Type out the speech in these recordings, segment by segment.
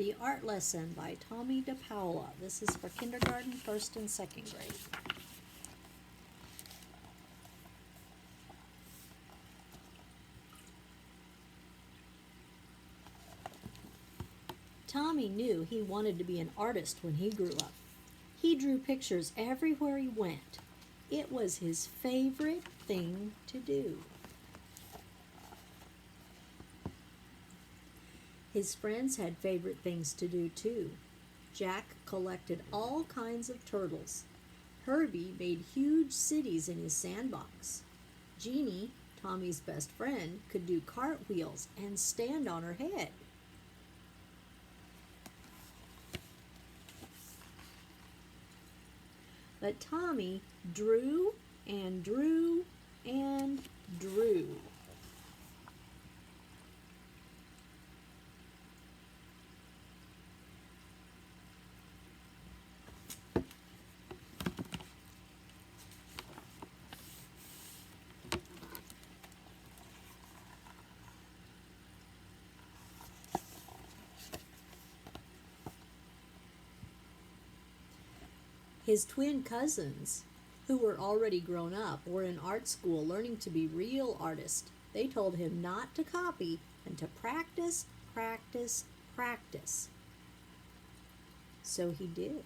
The Art Lesson by Tommy DePaula. This is for kindergarten, first and second grade. Tommy knew he wanted to be an artist when he grew up. He drew pictures everywhere he went. It was his favorite thing to do. His friends had favorite things to do too. Jack collected all kinds of turtles. Herbie made huge cities in his sandbox. Jeanie, Tommy's best friend, could do cartwheels and stand on her head. But Tommy drew and drew and drew. His twin cousins, who were already grown up, were in art school learning to be real artists. They told him not to copy and to practice, practice, practice. So he did.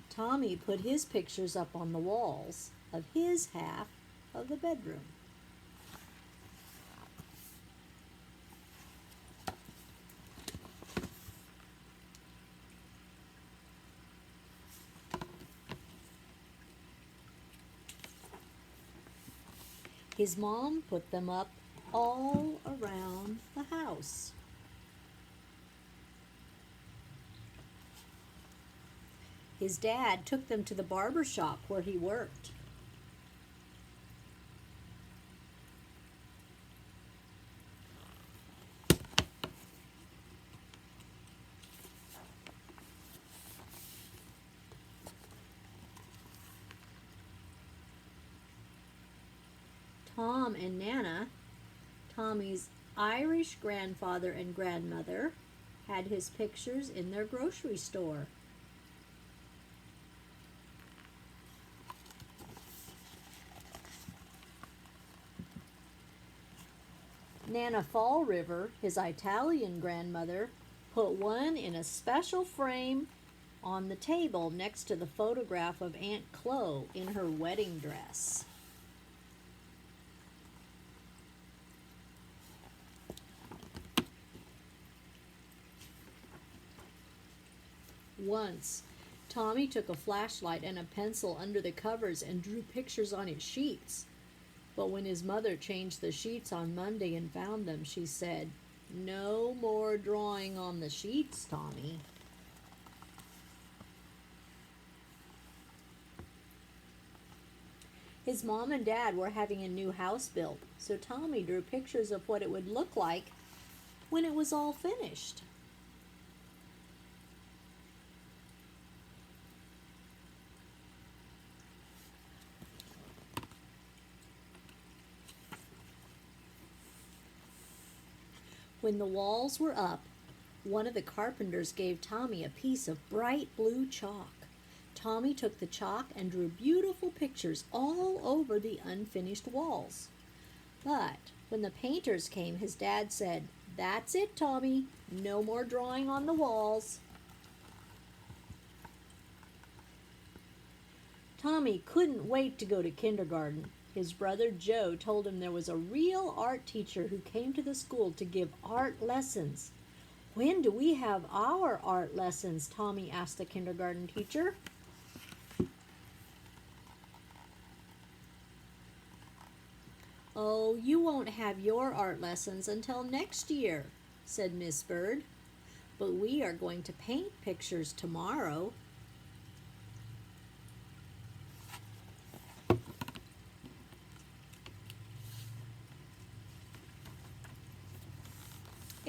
Tommy put his pictures up on the walls of his half of the bedroom. His mom put them up all around the house. His dad took them to the barber shop where he worked. Tom and Nana, Tommy's Irish grandfather and grandmother, had his pictures in their grocery store. Nana Fall River, his Italian grandmother, put one in a special frame on the table next to the photograph of Aunt Chloe in her wedding dress. Once, Tommy took a flashlight and a pencil under the covers and drew pictures on his sheets. But when his mother changed the sheets on Monday and found them, she said, "No more drawing on the sheets, Tommy." His mom and dad were having a new house built, so Tommy drew pictures of what it would look like when it was all finished. When the walls were up, one of the carpenters gave Tommy a piece of bright blue chalk. Tommy took the chalk and drew beautiful pictures all over the unfinished walls. But when the painters came, his dad said, "That's it, Tommy. No more drawing on the walls." Tommy couldn't wait to go to kindergarten. His brother Joe told him there was a real art teacher who came to the school to give art lessons. "When do we have our art lessons?" Tommy asked the kindergarten teacher. "Oh, you won't have your art lessons until next year," said Miss Bird. "But we are going to paint pictures tomorrow."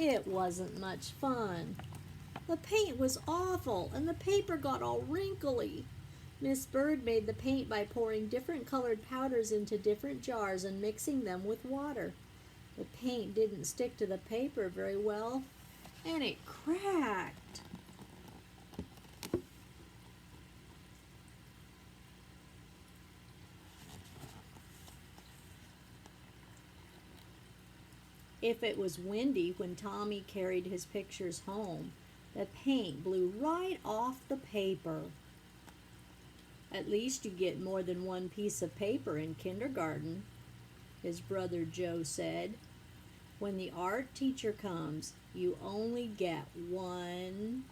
It wasn't much fun. The paint was awful and the paper got all wrinkly. Miss Bird made the paint by pouring different colored powders into different jars and mixing them with water. The paint didn't stick to the paper very well, and it cracked. If it was windy when Tommy carried his pictures home, the paint blew right off the paper. At least you get more than one piece of paper in kindergarten, his brother Joe said. When the art teacher comes, you only get one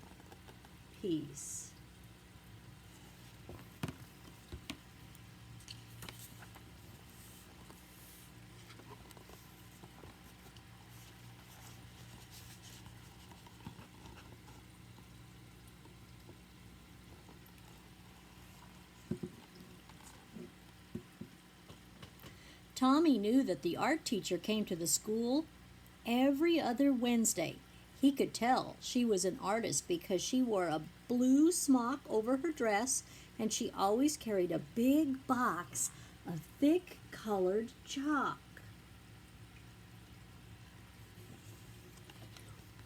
piece. Tommy knew that the art teacher came to the school every other Wednesday. He could tell she was an artist because she wore a blue smock over her dress and she always carried a big box of thick colored chalk.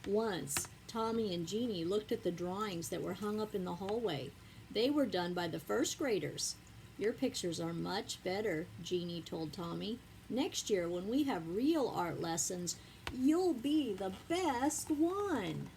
Once, Tommy and Jeannie looked at the drawings that were hung up in the hallway. They were done by the first graders. Your pictures are much better, Jeannie told Tommy. Next year, when we have real art lessons, you'll be the best one.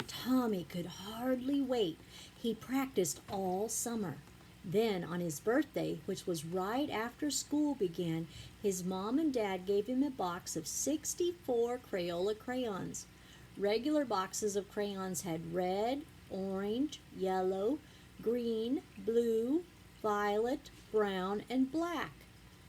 Tommy could hardly wait. He practiced all summer. Then, on his birthday, which was right after school began, his mom and dad gave him a box of 64 Crayola crayons. Regular boxes of crayons had red, orange, yellow, green, blue, violet, brown, and black.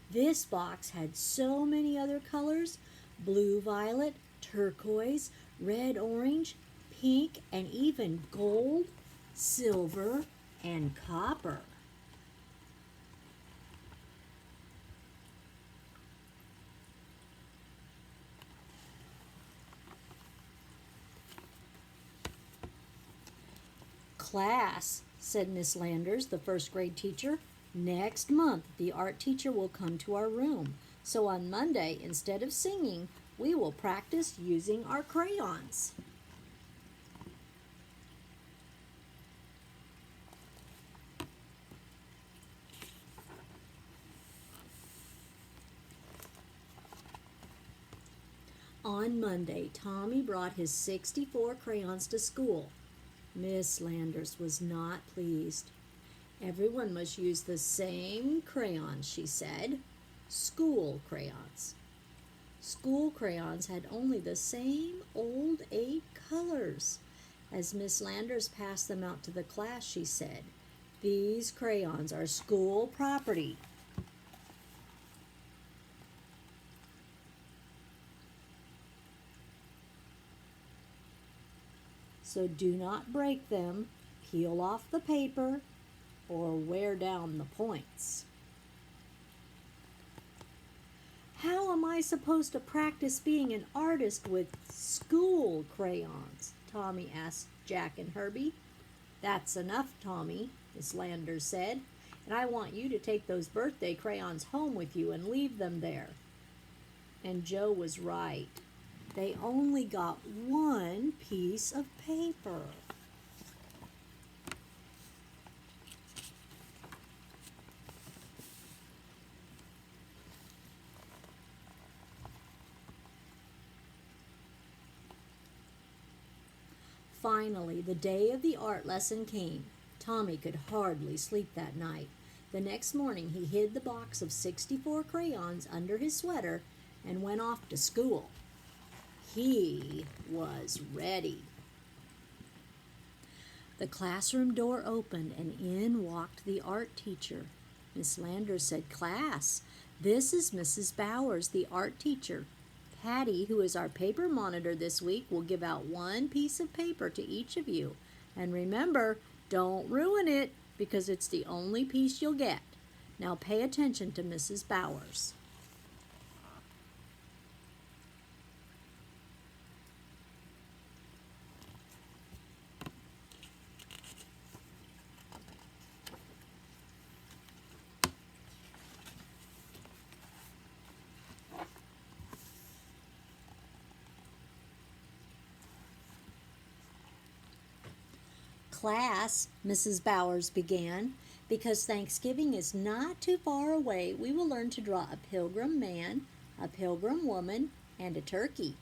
This box had so many other colors: blue violet, turquoise, red orange, pink, and even gold, silver, and copper. Class, said Miss Landers, the first grade teacher. Next month, the art teacher will come to our room. So on Monday, instead of singing, we will practice using our crayons. On Monday, Tommy brought his 64 crayons to school. Miss Landers was not pleased. Everyone must use the same crayons, she said. School crayons. School crayons had only the same old 8 colors. As Miss Landers passed them out to the class, she said, "These crayons are school property." So do not break them, peel off the paper, or wear down the points. How am I supposed to practice being an artist with school crayons? Tommy asked Jack and Herbie. That's enough, Tommy, Miss Landers said, and I want you to take those birthday crayons home with you and leave them there. And Joe was right. They only got one piece of paper. Finally, the day of the art lesson came. Tommy could hardly sleep that night. The next morning, he hid the box of 64 crayons under his sweater and went off to school. He was ready. The classroom door opened and in walked the art teacher. Miss Landers said, "Class, this is Mrs. Bowers, the art teacher. Patty, who is our paper monitor this week, will give out one piece of paper to each of you. And remember, don't ruin it because it's the only piece you'll get. Now pay attention to Mrs. Bowers." Class, Mrs. Bowers began, because Thanksgiving is not too far away, we will learn to draw a pilgrim man, a pilgrim woman, and a turkey.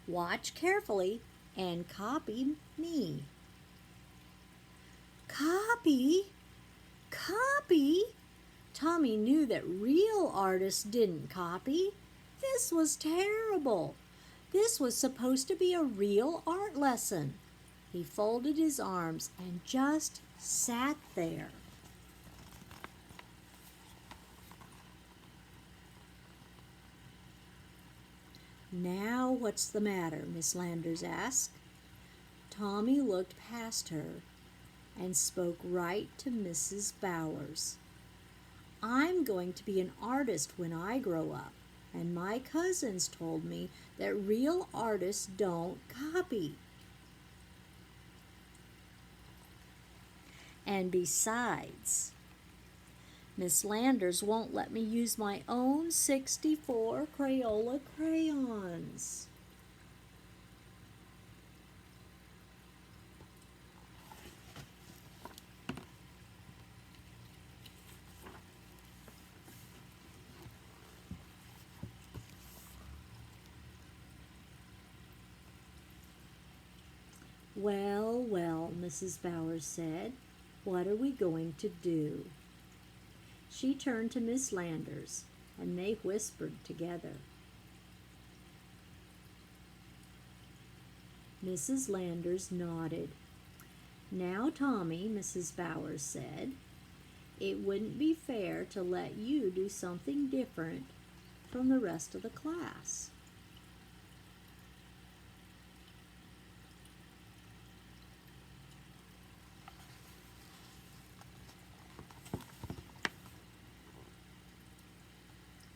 Watch carefully and copy me. Copy? Copy? Tommy knew that real artists didn't copy. This was terrible. This was supposed to be a real art lesson. He folded his arms and just sat there. Now what's the matter? Miss Landers asked. Tommy looked past her and spoke right to Mrs. Bowers. I'm going to be an artist when I grow up, and my cousins told me that real artists don't copy. And besides, Miss Landers won't let me use my own 64 Crayola crayons. Well, well, Mrs. Bowers said, what are we going to do? She turned to Miss Landers, and they whispered together. Mrs. Landers nodded. Now, Tommy, Mrs. Bowers said, it wouldn't be fair to let you do something different from the rest of the class.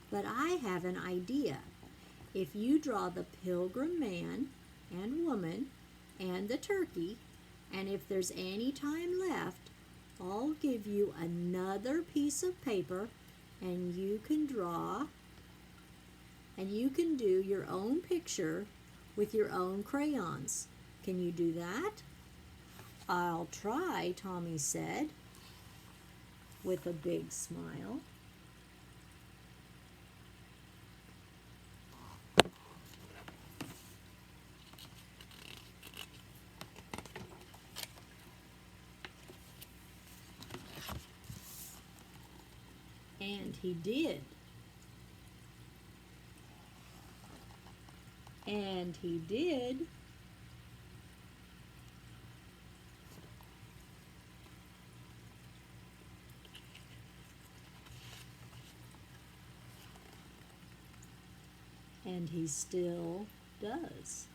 But I have an idea. If you draw the pilgrim man and woman and the turkey, and if there's any time left, I'll give you another piece of paper and you can draw and you can do your own picture with your own crayons. Can you do that? I'll try, Tommy said with a big smile. And he did. And he did. And he still does.